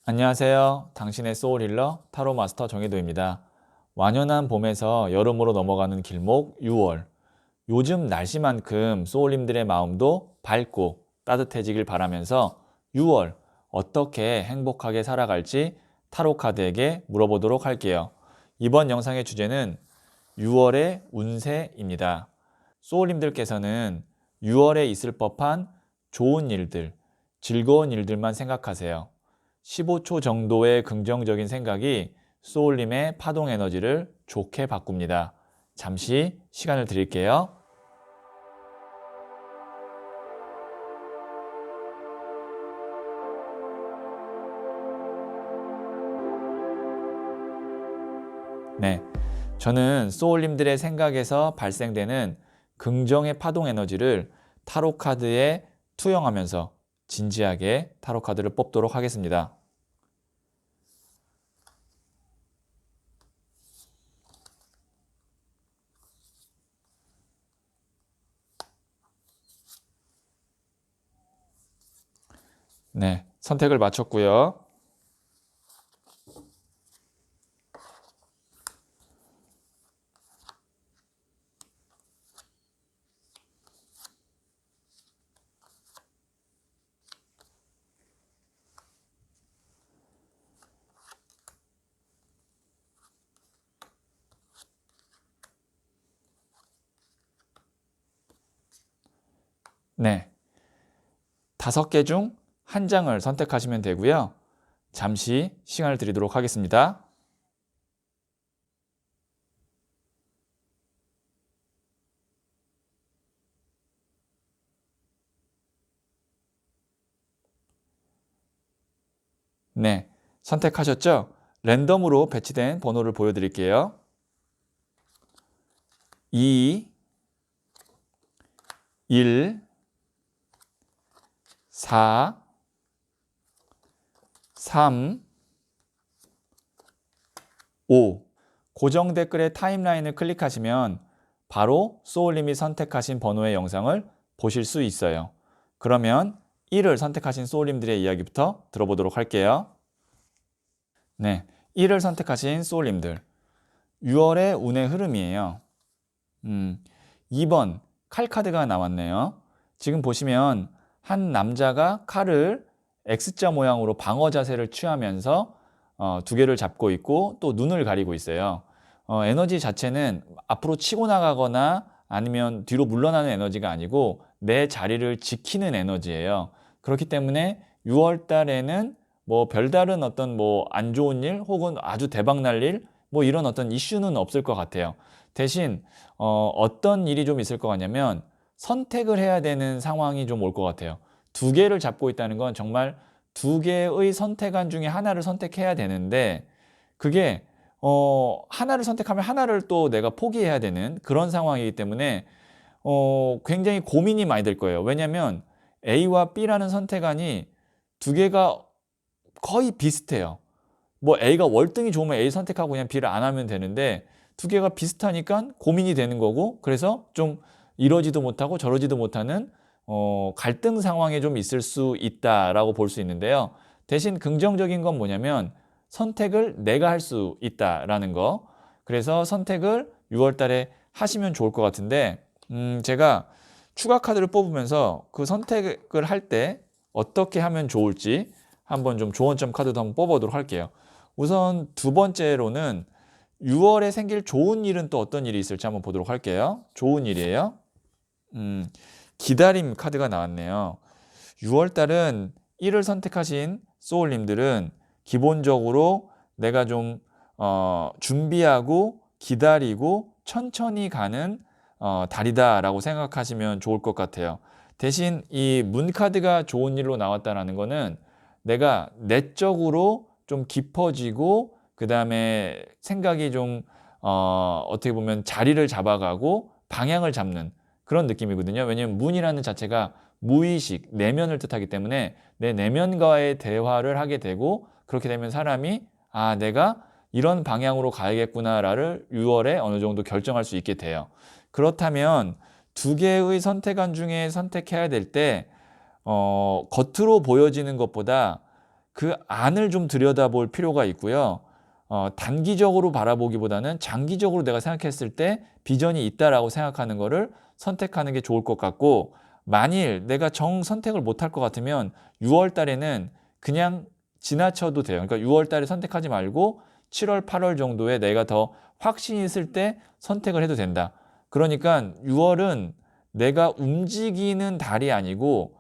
안녕하세요. 당신의 소울 힐러 타로 마스터 정혜도입니다. 완연한 봄에서 여름으로 넘어가는 길목 6월. 요즘 날씨만큼 소울님들의 마음도 밝고 따뜻해지길 바라면서 6월 어떻게 행복하게 살아갈지 타로 카드에게 물어보도록 할게요. 이번 영상의 주제는 6월의 운세입니다. 소울님들께서는 6월에 있을 법한 좋은 일들, 즐거운 일들만 생각하세요. 15초 정도의 긍정적인 생각이 소울님의 파동 에너지를 좋게 바꿉니다. 잠시 시간을 드릴게요. 네, 저는 소울님들의 생각에서 발생되는 긍정의 파동 에너지를 타로 카드에 투영하면서 진지하게 타로 카드를 뽑도록 하겠습니다. 네, 선택을 마쳤고요. 네, 5개 중 한 장을 선택하시면 되고요. 잠시 시간을 드리도록 하겠습니다. 네, 선택하셨죠? 랜덤으로 배치된 번호를 보여드릴게요. 2, 1, 4, 3, 5. 고정 댓글의 타임라인을 클릭하시면 바로 소울님이 선택하신 번호의 영상을 보실 수 있어요. 그러면 1을 선택하신 소울님들의 이야기부터 들어보도록 할게요. 네, 1을 선택하신 소울님들. 6월의 운의 흐름이에요. 2번 칼카드가 나왔네요. 지금 보시면 한 남자가 칼을 X자 모양으로 방어 자세를 취하면서 두 개를 잡고 있고 또 눈을 가리고 있어요. 에너지 자체는 앞으로 치고 나가거나 아니면 뒤로 물러나는 에너지가 아니고 내 자리를 지키는 에너지예요. 그렇기 때문에 6월 달에는 뭐 별다른 어떤 뭐 안 좋은 일 혹은 아주 대박 날 일 뭐 이런 어떤 이슈는 없을 것 같아요. 대신 어떤 일이 좀 있을 것 같냐면 선택을 해야 되는 상황이 좀 올 것 같아요. 두 개를 잡고 있다는 건 정말 두 개의 선택안 중에 하나를 선택해야 되는데 그게 하나를 선택하면 하나를 또 내가 포기해야 되는 그런 상황이기 때문에 굉장히 고민이 많이 될 거예요. 왜냐하면 A와 B라는 선택안이 두 개가 거의 비슷해요. 뭐 A가 월등히 좋으면 A 선택하고 그냥 B를 안 하면 되는데 두 개가 비슷하니까 고민이 되는 거고 그래서 좀 이러지도 못하고 저러지도 못하는 갈등 상황에 좀 있을 수 있다라고 볼 수 있는데요. 대신 긍정적인 건 뭐냐면 선택을 내가 할 수 있다라는 거. 그래서 선택을 6월 달에 하시면 좋을 것 같은데 제가 추가 카드를 뽑으면서 그 선택을 할 때 어떻게 하면 좋을지 한번 좀 조언점 카드도 한번 뽑아보도록 할게요. 우선 두 번째로는 6월에 생길 좋은 일은 또 어떤 일이 있을지 한번 보도록 할게요. 좋은 일이에요. 기다림 카드가 나왔네요. 6월 달은 1을 선택하신 소울님들은 기본적으로 내가 좀 준비하고 기다리고 천천히 가는 달이다라고 생각하시면 좋을 것 같아요. 대신 이 문 카드가 좋은 일로 나왔다는 거는 내가 내적으로 좀 깊어지고 그 다음에 생각이 좀 어떻게 보면 자리를 잡아가고 방향을 잡는 그런 느낌이거든요. 왜냐하면 문이라는 자체가 무의식, 내면을 뜻하기 때문에 내 내면과의 대화를 하게 되고 그렇게 되면 사람이 아 내가 이런 방향으로 가야겠구나를 6월에 어느 정도 결정할 수 있게 돼요. 그렇다면 두 개의 선택안 중에 선택해야 될 때 겉으로 보여지는 것보다 그 안을 좀 들여다볼 필요가 있고요. 단기적으로 바라보기보다는 장기적으로 내가 생각했을 때 비전이 있다라고 생각하는 거를 선택하는 게 좋을 것 같고, 만일 내가 선택을 못할 것 같으면 6월 달에는 그냥 지나쳐도 돼요. 그러니까 6월 달에 선택하지 말고 7월, 8월 정도에 내가 더 확신이 있을 때 선택을 해도 된다. 그러니까 6월은 내가 움직이는 달이 아니고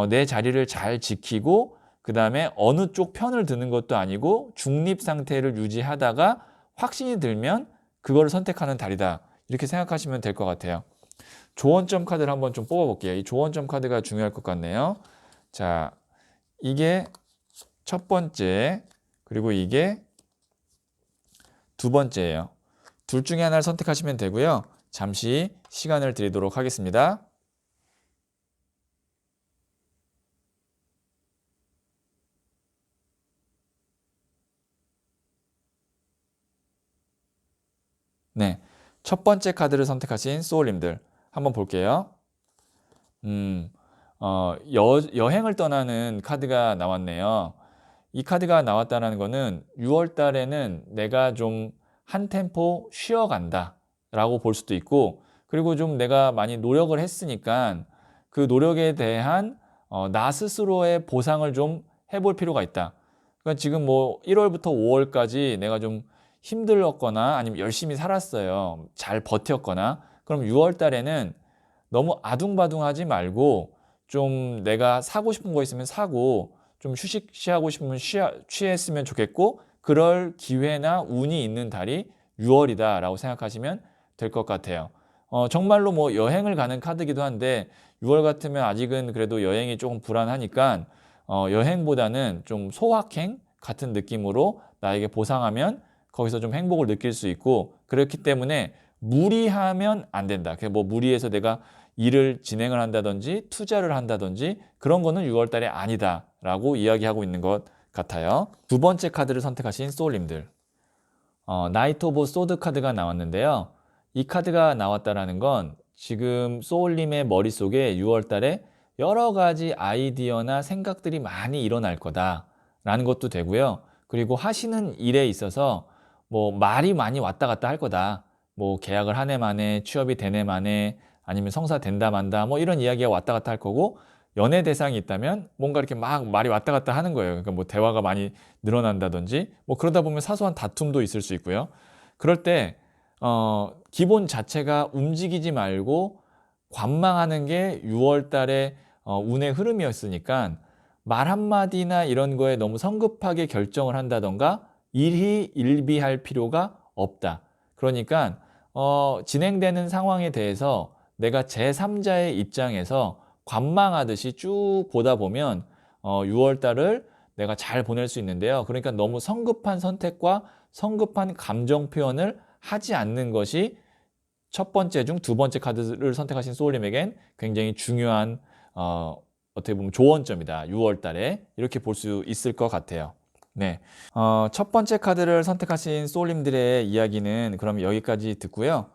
내 자리를 잘 지키고, 그 다음에 어느 쪽 편을 드는 것도 아니고 중립 상태를 유지하다가 확신이 들면 그걸 선택하는 달이다. 이렇게 생각하시면 될 것 같아요. 조언점 카드를 한번 좀 뽑아볼게요. 이 조언점 카드가 중요할 것 같네요. 자, 이게 첫 번째, 그리고 이게 두 번째예요. 둘 중에 하나를 선택하시면 되고요. 잠시 시간을 드리도록 하겠습니다. 네, 첫 번째 카드를 선택하신 소울님들 한번 볼게요. 여행을 떠나는 카드가 나왔네요. 이 카드가 나왔다는 거는 6월 달에는 내가 좀 한 템포 쉬어간다 라고 볼 수도 있고, 그리고 좀 내가 많이 노력을 했으니까 그 노력에 대한 나 스스로의 보상을 좀 해볼 필요가 있다. 그러니까 지금 뭐 1월부터 5월까지 내가 좀 힘들었거나 아니면 열심히 살았어요. 잘 버텼거나. 그럼 6월 달에는 너무 아둥바둥하지 말고 좀 내가 사고 싶은 거 있으면 사고, 좀 휴식 취하고 싶으면 취했으면 좋겠고, 그럴 기회나 운이 있는 달이 6월이다라고 생각하시면 될 것 같아요. 정말로 뭐 여행을 가는 카드기도 한데 6월 같으면 아직은 그래도 여행이 조금 불안하니까 여행보다는 좀 소확행 같은 느낌으로 나에게 보상하면 거기서 좀 행복을 느낄 수 있고, 그렇기 때문에 무리하면 안 된다. 뭐 무리해서 내가 일을 진행을 한다든지 투자를 한다든지 그런 거는 6월 달에 아니다라고 이야기하고 있는 것 같아요. 두 번째 카드를 선택하신 소울님들, 나이트 오브 소드 카드가 나왔는데요. 이 카드가 나왔다라는 건 지금 소울님의 머릿속에 6월 달에 여러 가지 아이디어나 생각들이 많이 일어날 거다라는 것도 되고요. 그리고 하시는 일에 있어서 뭐 말이 많이 왔다 갔다 할 거다. 뭐 계약을 한 해 만에, 취업이 된 해 만에, 아니면 성사 된다 만다, 뭐 이런 이야기가 왔다 갔다 할 거고, 연애 대상이 있다면 뭔가 이렇게 막 말이 왔다 갔다 하는 거예요. 그러니까 뭐 대화가 많이 늘어난다든지, 뭐 그러다 보면 사소한 다툼도 있을 수 있고요. 그럴 때 기본 자체가 움직이지 말고 관망하는 게 6월 달에 운의 흐름이었으니까, 말 한마디나 이런 거에 너무 성급하게 결정을 한다던가 일희일비할 필요가 없다. 그러니까 진행되는 상황에 대해서 내가 제3자의 입장에서 관망하듯이 쭉 보다 보면 6월 달을 내가 잘 보낼 수 있는데요. 그러니까 너무 성급한 선택과 성급한 감정 표현을 하지 않는 것이 첫 번째 중 두 번째 카드를 선택하신 소울님에겐 굉장히 중요한 어떻게 보면 조언점이다. 6월 달에 이렇게 볼 수 있을 것 같아요. 네, 첫 번째 카드를 선택하신 소울님들의 이야기는 그럼 여기까지 듣고요.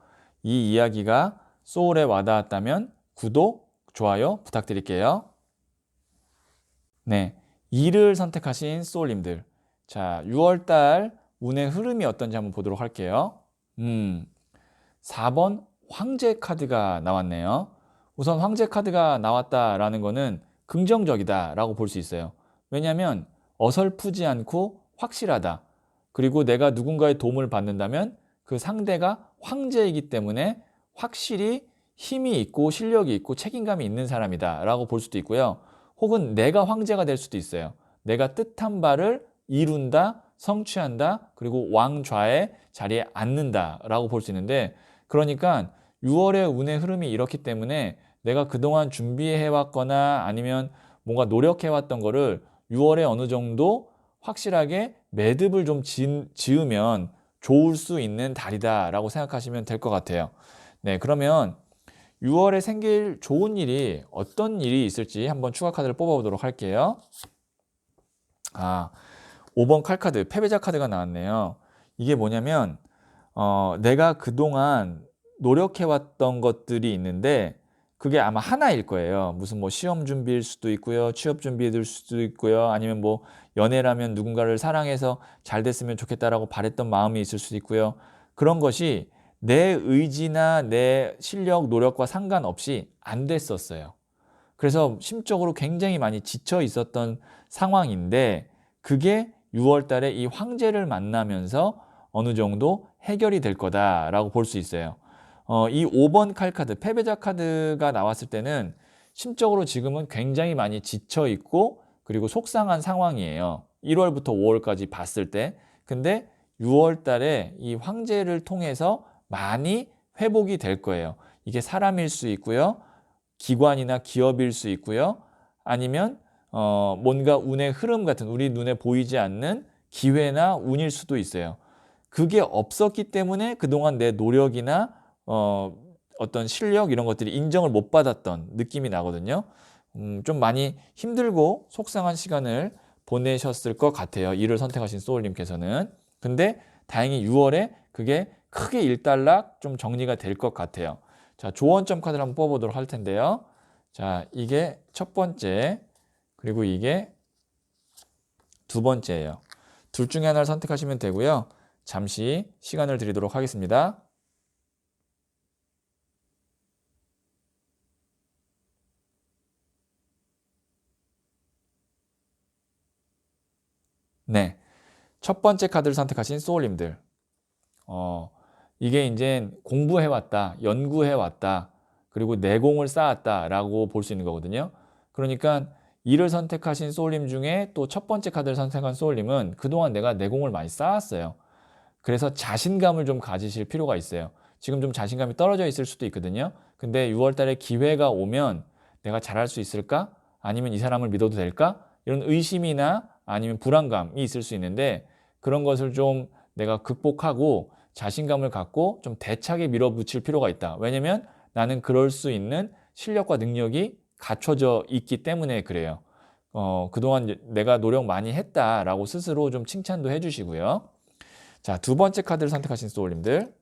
이 이야기가 소울에 와닿았다면 구독, 좋아요 부탁드릴게요. 네, 2를 선택하신 소울님들. 자, 6월달 운의 흐름이 어떤지 한번 보도록 할게요. 4번 황제 카드가 나왔네요. 우선 황제 카드가 나왔다라는 거는 긍정적이다라고 볼 수 있어요. 왜냐하면 어설프지 않고 확실하다. 그리고 내가 누군가의 도움을 받는다면 그 상대가 황제이기 때문에 확실히 힘이 있고 실력이 있고 책임감이 있는 사람이다라고 볼 수도 있고요. 혹은 내가 황제가 될 수도 있어요. 내가 뜻한 바를 이룬다, 성취한다, 그리고 왕좌의 자리에 앉는다라고 볼 수 있는데, 그러니까 6월의 운의 흐름이 이렇기 때문에 내가 그동안 준비해왔거나 아니면 뭔가 노력해왔던 거를 6월에 어느 정도 확실하게 매듭을 좀 지으면 좋을 수 있는 달이다라고 생각하시면 될 것 같아요. 네, 그러면 6월에 생길 좋은 일이 어떤 일이 있을지 한번 추가 카드를 뽑아보도록 할게요. 5번 칼카드, 패배자 카드가 나왔네요. 이게 뭐냐면 내가 그동안 노력해왔던 것들이 있는데 그게 아마 하나일 거예요. 무슨 뭐 시험 준비일 수도 있고요. 취업 준비일 수도 있고요. 아니면 뭐 연애라면 누군가를 사랑해서 잘 됐으면 좋겠다라고 바랬던 마음이 있을 수도 있고요. 그런 것이 내 의지나 내 실력, 노력과 상관없이 안 됐었어요. 그래서 심적으로 굉장히 많이 지쳐 있었던 상황인데 그게 6월 달에 이 황제를 만나면서 어느 정도 해결이 될 거다라고 볼 수 있어요. 이 5번 칼 카드, 패배자 카드가 나왔을 때는 심적으로 지금은 굉장히 많이 지쳐 있고 그리고 속상한 상황이에요. 1월부터 5월까지 봤을 때. 근데 6월 달에 이 황제를 통해서 많이 회복이 될 거예요. 이게 사람일 수 있고요. 기관이나 기업일 수 있고요. 아니면 뭔가 운의 흐름 같은 우리 눈에 보이지 않는 기회나 운일 수도 있어요. 그게 없었기 때문에 그동안 내 노력이나 어떤 실력 이런 것들이 인정을 못 받았던 느낌이 나거든요. 좀 많이 힘들고 속상한 시간을 보내셨을 것 같아요. 이를 선택하신 소울님께서는. 근데 다행히 6월에 그게 크게 일단락 좀 정리가 될 것 같아요. 자, 조언점 카드를 한번 뽑아보도록 할 텐데요. 자, 이게 첫 번째, 그리고 이게 두 번째예요. 둘 중에 하나를 선택하시면 되고요. 잠시 시간을 드리도록 하겠습니다. 네, 첫 번째 카드를 선택하신 소울님들. 이게 이제 공부해왔다, 연구해왔다, 그리고 내공을 쌓았다라고 볼 수 있는 거거든요. 그러니까 이를 선택하신 소울님 중에 또 첫 번째 카드를 선택한 소울님은 그동안 내가 내공을 많이 쌓았어요. 그래서 자신감을 좀 가지실 필요가 있어요. 지금 좀 자신감이 떨어져 있을 수도 있거든요. 근데 6월 달에 기회가 오면 내가 잘할 수 있을까? 아니면 이 사람을 믿어도 될까? 이런 의심이나 아니면 불안감이 있을 수 있는데 그런 것을 좀 내가 극복하고 자신감을 갖고 좀 대차게 밀어붙일 필요가 있다. 왜냐면 나는 그럴 수 있는 실력과 능력이 갖춰져 있기 때문에 그래요. 그동안 내가 노력 많이 했다라고 스스로 좀 칭찬도 해주시고요. 자, 두 번째 카드를 선택하신 소울님들.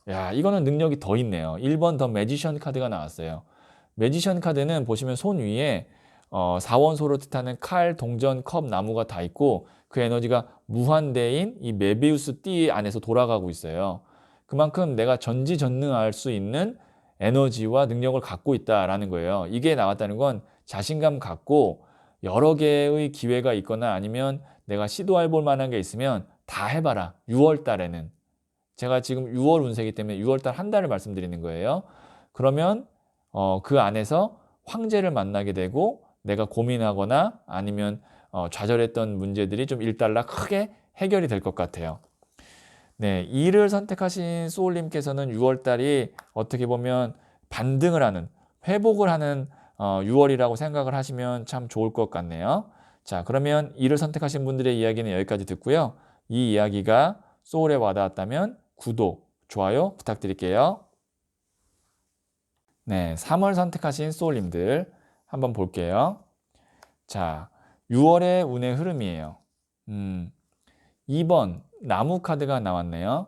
야, 이거는 능력이 더 있네요. 1번 더 매지션 카드가 나왔어요. 매지션 카드는 보시면 손 위에 사원소를 뜻하는 칼, 동전, 컵, 나무가 다 있고 그 에너지가 무한대인 이 메비우스 띠 안에서 돌아가고 있어요. 그만큼 내가 전지전능할 수 있는 에너지와 능력을 갖고 있다라는 거예요. 이게 나왔다는 건 자신감 갖고 여러 개의 기회가 있거나 아니면 내가 시도해 볼 만한 게 있으면 다 해봐라. 6월 달에는. 제가 지금 6월 운세이기 때문에 6월 달 한 달을 말씀드리는 거예요. 그러면 그 안에서 황제를 만나게 되고 내가 고민하거나 아니면 좌절했던 문제들이 좀 일단락 크게 해결이 될 것 같아요. 네, 이를 선택하신 소울님께서는 6월 달이 어떻게 보면 반등을 하는, 회복을 하는 6월이라고 생각을 하시면 참 좋을 것 같네요. 자, 그러면 이를 선택하신 분들의 이야기는 여기까지 듣고요. 이 이야기가 소울에 와닿았다면 구독, 좋아요 부탁드릴게요. 네, 3월 선택하신 소울님들 한번 볼게요. 자, 6월의 운의 흐름이에요. 2번 나무 카드가 나왔네요.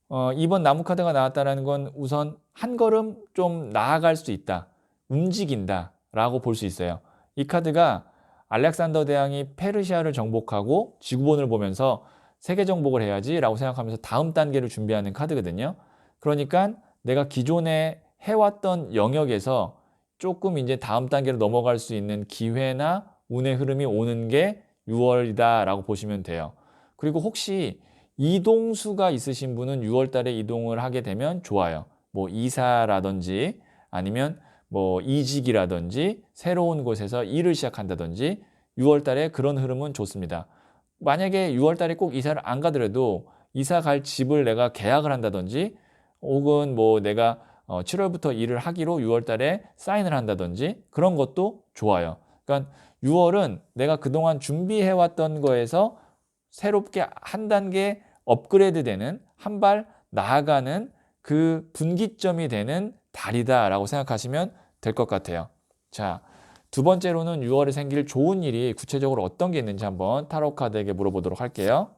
2번 나무 카드가 나왔다는 건 우선 한 걸음 좀 나아갈 수 있다. 움직인다 라고 볼 수 있어요. 이 카드가 알렉산더 대왕이 페르시아를 정복하고 지구본을 보면서 세계 정복을 해야지 라고 생각하면서 다음 단계를 준비하는 카드거든요. 그러니까 내가 기존에 해왔던 영역에서 조금 이제 다음 단계로 넘어갈 수 있는 기회나 운의 흐름이 오는 게 6월이다 라고 보시면 돼요. 그리고 혹시 이동수가 있으신 분은 6월 달에 이동을 하게 되면 좋아요. 뭐 이사라든지 아니면 뭐 이직이라든지 새로운 곳에서 일을 시작한다든지 6월 달에 그런 흐름은 좋습니다. 만약에 6월 달에 꼭 이사를 안 가더라도 이사 갈 집을 내가 계약을 한다든지 혹은 뭐 내가 7월부터 일을 하기로 6월 달에 사인을 한다든지 그런 것도 좋아요. 그러니까 6월은 내가 그동안 준비해왔던 거에서 새롭게 한 단계 업그레이드 되는 한 발 나아가는 그 분기점이 되는 달이다라고 생각하시면 될 것 같아요. 자, 두 번째로는 6월에 생길 좋은 일이 구체적으로 어떤 게 있는지 한번 타로 카드에게 물어보도록 할게요.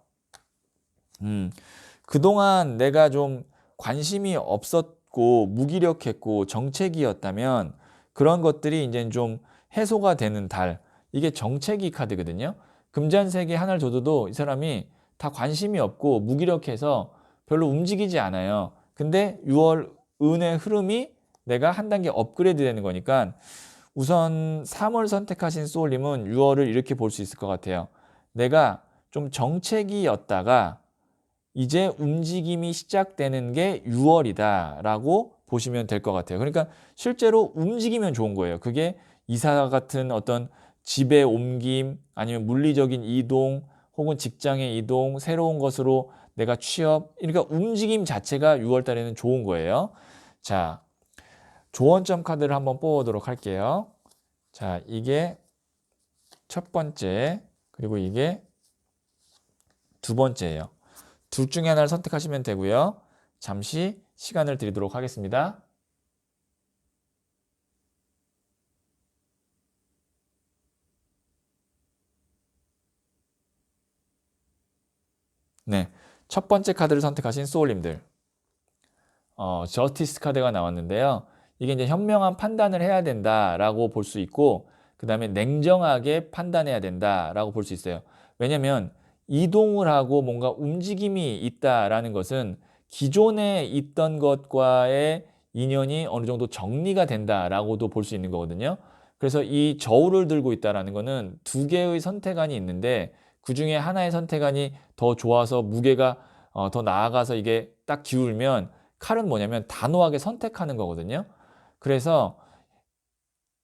그동안 내가 좀 관심이 없었고 없고 무기력했고 정체기였다면 그런 것들이 이제 좀 해소가 되는 달. 이게 정체기 카드거든요. 금잔세계 하나를 줘도 이 사람이 다 관심이 없고 무기력해서 별로 움직이지 않아요. 근데 6월 운의 흐름이 내가 한 단계 업그레이드 되는 거니까 우선 3월 선택하신 소울님은 6월을 이렇게 볼 수 있을 것 같아요. 내가 좀 정체기였다가 이제 움직임이 시작되는 게 6월이다 라고 보시면 될 것 같아요. 그러니까 실제로 움직이면 좋은 거예요. 그게 이사 같은 어떤 집의 옮김 아니면 물리적인 이동 혹은 직장의 이동 새로운 것으로 내가 취업 그러니까 움직임 자체가 6월 달에는 좋은 거예요. 자, 조언점 카드를 한번 뽑아보도록 할게요. 자, 이게 첫 번째 그리고 이게 두 번째예요. 둘 중에 하나를 선택하시면 되고요. 잠시 시간을 드리도록 하겠습니다. 네, 첫 번째 카드를 선택하신 소울님들. 저스티스 카드가 나왔는데요. 이게 이제 현명한 판단을 해야 된다라고 볼 수 있고, 그 다음에 냉정하게 판단해야 된다라고 볼 수 있어요. 왜냐면 이동을 하고 뭔가 움직임이 있다라는 것은 기존에 있던 것과의 인연이 어느 정도 정리가 된다라고도 볼 수 있는 거거든요. 그래서 이 저울을 들고 있다라는 거는 두 개의 선택안이 있는데 그 중에 하나의 선택안이 더 좋아서 무게가 더 나아가서 이게 딱 기울면 칼은 뭐냐면 단호하게 선택하는 거거든요. 그래서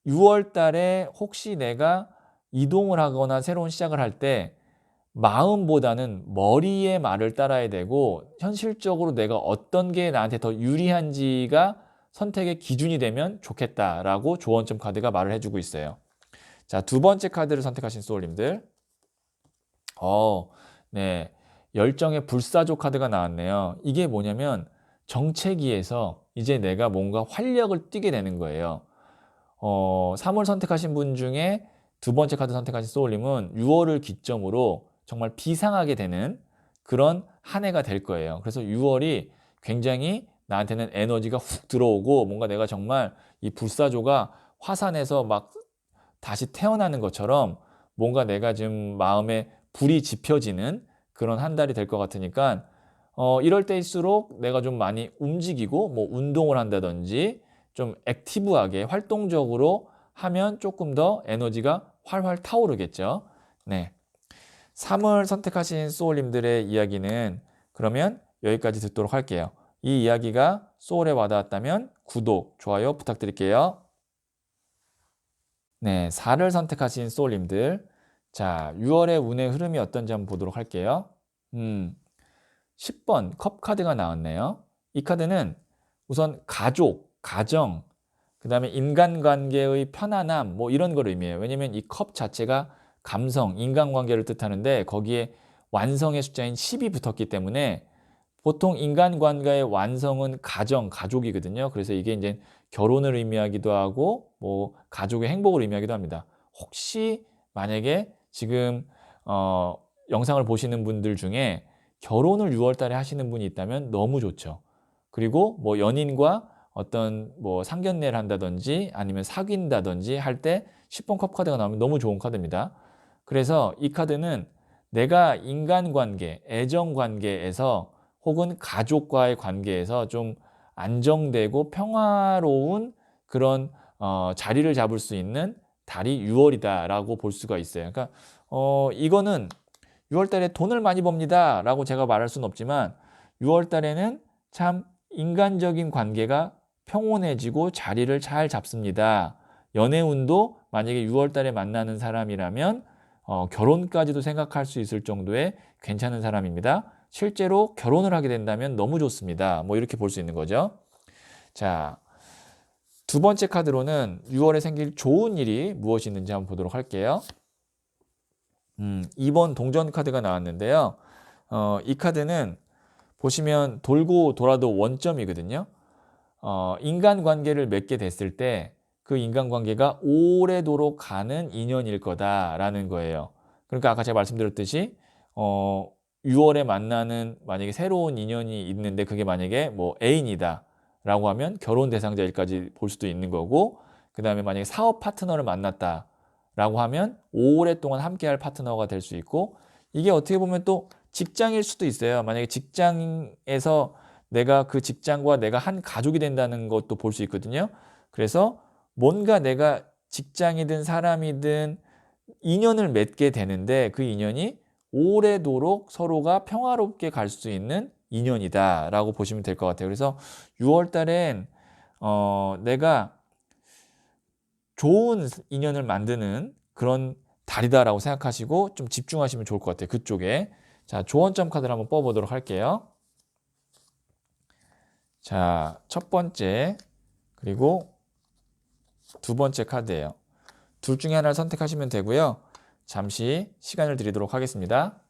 6월 달에 혹시 내가 이동을 하거나 새로운 시작을 할 때 마음보다는 머리의 말을 따라야 되고 현실적으로 내가 어떤 게 나한테 더 유리한지가 선택의 기준이 되면 좋겠다라고 조언점 카드가 말을 해주고 있어요. 자, 두 번째 카드를 선택하신 소울님들. 어, 네. 열정의 불사조 카드가 나왔네요. 이게 뭐냐면 정체기에서 이제 내가 뭔가 활력을 띠게 되는 거예요. 3월 선택하신 분 중에 두 번째 카드 선택하신 소울님은 6월을 기점으로 정말 비상하게 되는 그런 한 해가 될 거예요. 그래서 6월이 굉장히 나한테는 에너지가 훅 들어오고 뭔가 내가 정말 이 불사조가 화산에서 막 다시 태어나는 것처럼 뭔가 내가 지금 마음에 불이 지펴지는 그런 한 달이 될 것 같으니까 이럴 때일수록 내가 좀 많이 움직이고 뭐 운동을 한다든지 좀 액티브하게 활동적으로 하면 조금 더 에너지가 활활 타오르겠죠. 네. 3월 선택하신 소울님들의 이야기는 그러면 여기까지 듣도록 할게요. 이 이야기가 소울에 와닿았다면 구독, 좋아요 부탁드릴게요. 네, 4를 선택하신 소울님들. 자, 6월의 운의 흐름이 어떤지 한번 보도록 할게요. 10번 컵 카드가 나왔네요. 이 카드는 우선 가족, 가정, 그 다음에 인간관계의 편안함 뭐 이런 걸 의미해요. 왜냐면 이 컵 자체가 감성, 인간관계를 뜻하는데 거기에 완성의 숫자인 10이 붙었기 때문에 보통 인간관계의 완성은 가정, 가족이거든요. 그래서 이게 이제 결혼을 의미하기도 하고 뭐 가족의 행복을 의미하기도 합니다. 혹시 만약에 지금 영상을 보시는 분들 중에 결혼을 6월 달에 하시는 분이 있다면 너무 좋죠. 그리고 뭐 연인과 어떤 뭐 상견례를 한다든지 아니면 사귄다든지 할 때 10번 컵 카드가 나오면 너무 좋은 카드입니다. 그래서 이 카드는 내가 인간관계, 애정관계에서 혹은 가족과의 관계에서 좀 안정되고 평화로운 그런 자리를 잡을 수 있는 달이 6월이다라고 볼 수가 있어요. 그러니까 이거는 6월 달에 돈을 많이 법니다 라고 제가 말할 수는 없지만 6월 달에는 참 인간적인 관계가 평온해지고 자리를 잘 잡습니다. 연애운도 만약에 6월 달에 만나는 사람이라면 결혼까지도 생각할 수 있을 정도의 괜찮은 사람입니다. 실제로 결혼을 하게 된다면 너무 좋습니다. 뭐 이렇게 볼 수 있는 거죠. 자, 두 번째 카드로는 6월에 생길 좋은 일이 무엇이 있는지 한번 보도록 할게요. 2번 동전 카드가 나왔는데요. 이 카드는 보시면 돌고 돌아도 원점이거든요. 인간관계를 맺게 됐을 때 그 인간관계가 오래도록 가는 인연일 거다라는 거예요. 그러니까 아까 제가 말씀드렸듯이 6월에 만나는 만약에 새로운 인연이 있는데 그게 만약에 뭐 애인이다. 라고 하면 결혼 대상자일까지 볼 수도 있는 거고, 그 다음에 만약에 사업 파트너를 만났다 라고 하면 오랫동안 함께할 파트너가 될 수 있고, 이게 어떻게 보면 또 직장일 수도 있어요. 만약에 직장에서 내가 그 직장과 내가 한 가족이 된다는 것도 볼 수 있거든요. 그래서 뭔가 내가 직장이든 사람이든 인연을 맺게 되는데 그 인연이 오래도록 서로가 평화롭게 갈 수 있는 인연이다 라고 보시면 될 것 같아요. 그래서 6월 달엔 내가 좋은 인연을 만드는 그런 달이다라고 생각하시고 좀 집중하시면 좋을 것 같아요. 그쪽에. 자, 조언점 카드를 한번 뽑아보도록 할게요. 자, 첫 번째 그리고 두 번째 카드예요. 둘 중에 하나를 선택하시면 되고요. 잠시 시간을 드리도록 하겠습니다.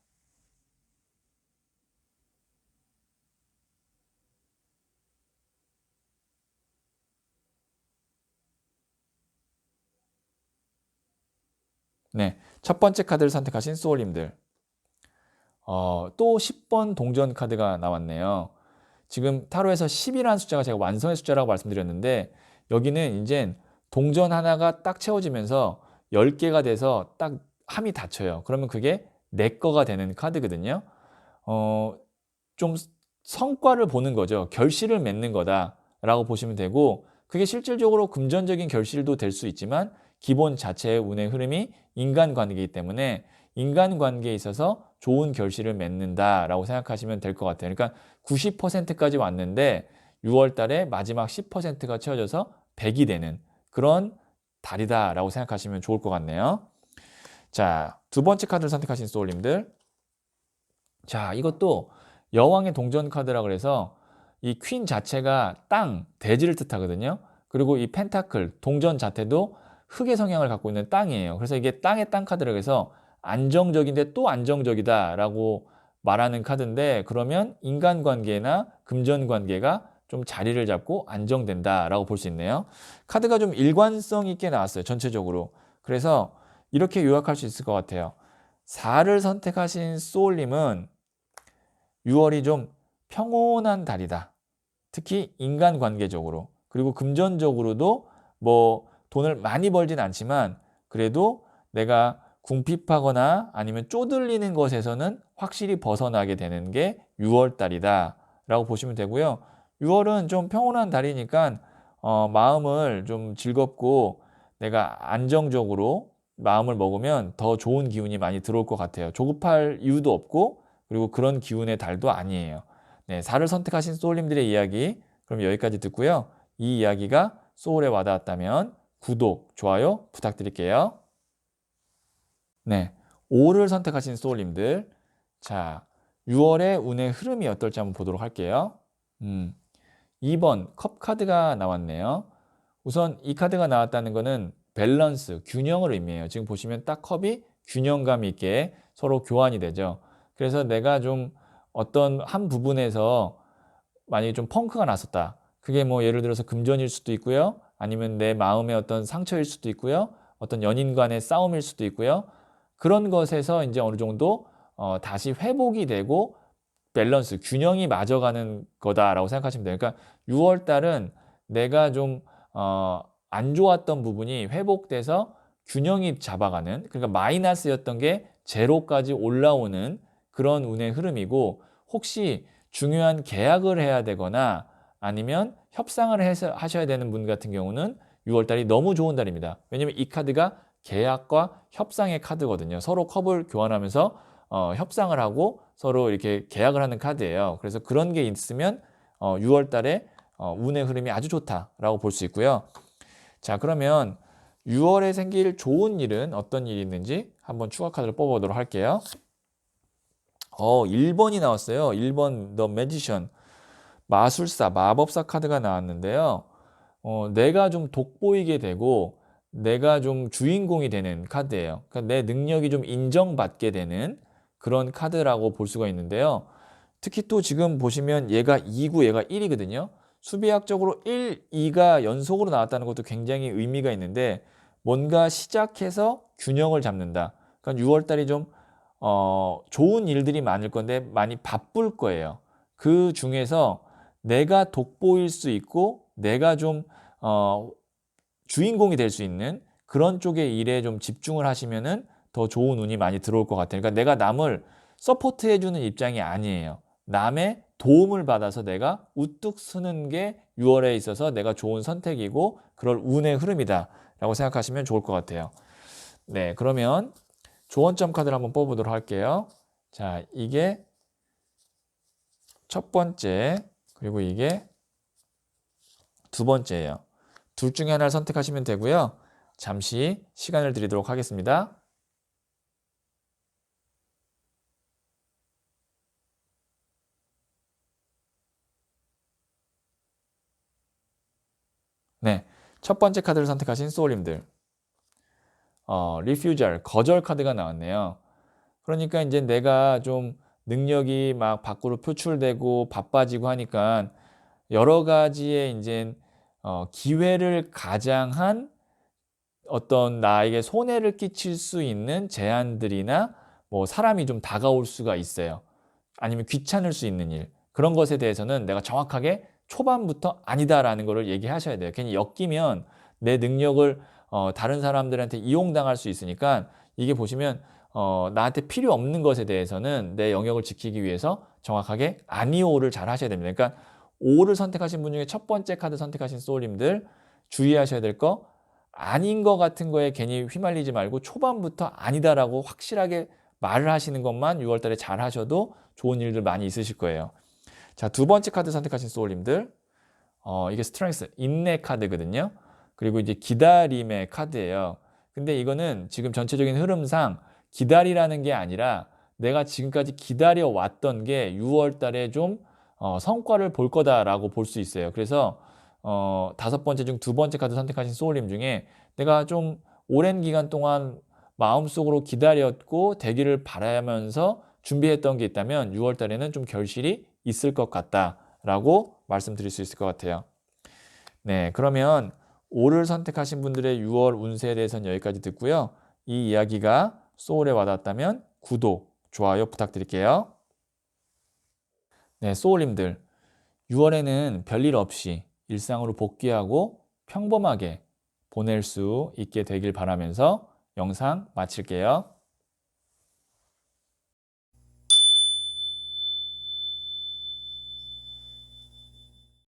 네, 첫 번째 카드를 선택하신 소울님들. 또 10번 동전 카드가 나왔네요. 지금 타로에서 10이라는 숫자가 제가 완성의 숫자라고 말씀드렸는데 여기는 이제 동전 하나가 딱 채워지면서 10개가 돼서 딱 함이 닫혀요. 그러면 그게 내 거가 되는 카드거든요. 좀 성과를 보는 거죠. 결실을 맺는 거다라고 보시면 되고, 그게 실질적으로 금전적인 결실도 될 수 있지만 기본 자체의 운의 흐름이 인간관계이기 때문에 인간관계에 있어서 좋은 결실을 맺는다라고 생각하시면 될 것 같아요. 그러니까 90%까지 왔는데 6월 달에 마지막 10%가 채워져서 100이 되는 그런 달이다라고 생각하시면 좋을 것 같네요. 자, 두 번째 카드를 선택하신 소울님들. 자, 이것도 여왕의 동전 카드라 그래서 이 퀸 자체가 땅, 대지를 뜻하거든요. 그리고 이 펜타클, 동전 자체도 흙의 성향을 갖고 있는 땅이에요. 그래서 이게 땅의 땅 카드라 그래서 안정적인데 또 안정적이다라고 말하는 카드인데, 그러면 인간관계나 금전관계가 좀 자리를 잡고 안정된다라고 볼 수 있네요. 카드가 좀 일관성 있게 나왔어요. 전체적으로. 그래서 이렇게 요약할 수 있을 것 같아요. 4를 선택하신 소울님은 6월이 좀 평온한 달이다. 특히 인간관계적으로. 그리고 금전적으로도 뭐 돈을 많이 벌진 않지만 그래도 내가 궁핍하거나 아니면 쪼들리는 것에서는 확실히 벗어나게 되는 게 6월 달이다 라고 보시면 되고요. 6월은 좀 평온한 달이니까 마음을 좀 즐겁고 내가 안정적으로 마음을 먹으면 더 좋은 기운이 많이 들어올 것 같아요. 조급할 이유도 없고 그리고 그런 기운의 달도 아니에요. 네, 4를 선택하신 소울님들의 이야기 그럼 여기까지 듣고요. 이 이야기가 소울에 와닿았다면 구독, 좋아요 부탁드릴게요. 네, 5를 선택하신 소울님들. 자, 6월의 운의 흐름이 어떨지 한번 보도록 할게요. 2번 컵 카드가 나왔네요. 우선 이 카드가 나왔다는 것은 밸런스, 균형을 의미해요. 지금 보시면 딱 컵이 균형감 있게 서로 교환이 되죠. 그래서 내가 좀 어떤 한 부분에서 만약에 좀 펑크가 났었다. 그게 뭐 예를 들어서 금전일 수도 있고요. 아니면 내 마음의 어떤 상처일 수도 있고요. 어떤 연인 간의 싸움일 수도 있고요. 그런 것에서 이제 어느 정도 다시 회복이 되고 밸런스, 균형이 맞아가는 거다라고 생각하시면 돼요. 그러니까 6월 달은 내가 좀 안 좋았던 부분이 회복돼서 균형이 잡아가는, 그러니까 마이너스였던 게 제로까지 올라오는 그런 운의 흐름이고, 혹시 중요한 계약을 해야 되거나 아니면 협상을 하셔야 되는 분 같은 경우는 6월 달이 너무 좋은 달입니다. 왜냐면 이 카드가 계약과 협상의 카드거든요. 서로 컵을 교환하면서 협상을 하고 서로 이렇게 계약을 하는 카드예요. 그래서 그런 게 있으면 6월 달에 운의 흐름이 아주 좋다라고 볼 수 있고요. 자, 그러면 6월에 생길 좋은 일은 어떤 일이 있는지 한번 추가 카드를 뽑아보도록 할게요. 1번이 나왔어요. 1번 The Magician, 마술사, 마법사 카드가 나왔는데요. 내가 좀 돋보이게 되고 내가 좀 주인공이 되는 카드예요. 그러니까 내 능력이 좀 인정받게 되는 그런 카드라고 볼 수가 있는데요. 특히 또 지금 보시면 얘가 2고 얘가 1이거든요. 수비학적으로 1, 2가 연속으로 나왔다는 것도 굉장히 의미가 있는데 뭔가 시작해서 균형을 잡는다. 그러니까 6월 달이 좀 좋은 일들이 많을 건데 많이 바쁠 거예요. 그 중에서 내가 돋보일 수 있고 내가 좀 주인공이 될 수 있는 그런 쪽의 일에 좀 집중을 하시면은 더 좋은 운이 많이 들어올 것 같아요. 그러니까 내가 남을 서포트해주는 입장이 아니에요. 남의 도움을 받아서 내가 우뚝 서는 게 6월에 있어서 내가 좋은 선택이고 그럴 운의 흐름이다 라고 생각하시면 좋을 것 같아요. 네, 그러면 조언점 카드를 한번 뽑아보도록 할게요. 자, 이게 첫 번째, 그리고 이게 두 번째예요. 둘 중에 하나를 선택하시면 되고요. 잠시 시간을 드리도록 하겠습니다. 네, 첫 번째 카드를 선택하신 소울님들, 리퓨절, 거절 카드가 나왔네요. 그러니까 이제 내가 좀 능력이 막 밖으로 표출되고 바빠지고 하니까 여러 가지의 이제 기회를 가장한 어떤 나에게 손해를 끼칠 수 있는 제안들이나 뭐 사람이 좀 다가올 수가 있어요. 아니면 귀찮을 수 있는 일. 그런 것에 대해서는 내가 정확하게 초반부터 아니다라는 거를 얘기하셔야 돼요. 괜히 엮이면 내 능력을 다른 사람들한테 이용당할 수 있으니까 이게 보시면 나한테 필요 없는 것에 대해서는 내 영역을 지키기 위해서 정확하게 아니오를 잘 하셔야 됩니다. 그러니까 오를 선택하신 분 중에 첫 번째 카드 선택하신 소울님들 주의하셔야 될 거 아닌 거 같은 거에 괜히 휘말리지 말고 초반부터 아니다라고 확실하게 말을 하시는 것만 6월 달에 잘 하셔도 좋은 일들 많이 있으실 거예요. 자, 두 번째 카드 선택하신 소울님들 이게 스트렝스, 인내 카드거든요. 그리고 이제 기다림의 카드예요. 근데 이거는 지금 전체적인 흐름상 기다리라는 게 아니라 내가 지금까지 기다려왔던 게 6월 달에 좀 성과를 볼 거다라고 볼 수 있어요. 그래서 다섯 번째 중 두 번째 카드 선택하신 소울님 중에 내가 좀 오랜 기간 동안 마음속으로 기다렸고 되기를 바라면서 준비했던 게 있다면 6월 달에는 좀 결실이 있을 것 같다라고 말씀드릴 수 있을 것 같아요. 네, 그러면 5를 선택하신 분들의 6월 운세에 대해서는 여기까지 듣고요. 이 이야기가 소울에 와닿았다면 구독, 좋아요 부탁드릴게요. 네, 소울님들 6월에는 별일 없이 일상으로 복귀하고 평범하게 보낼 수 있게 되길 바라면서 영상 마칠게요.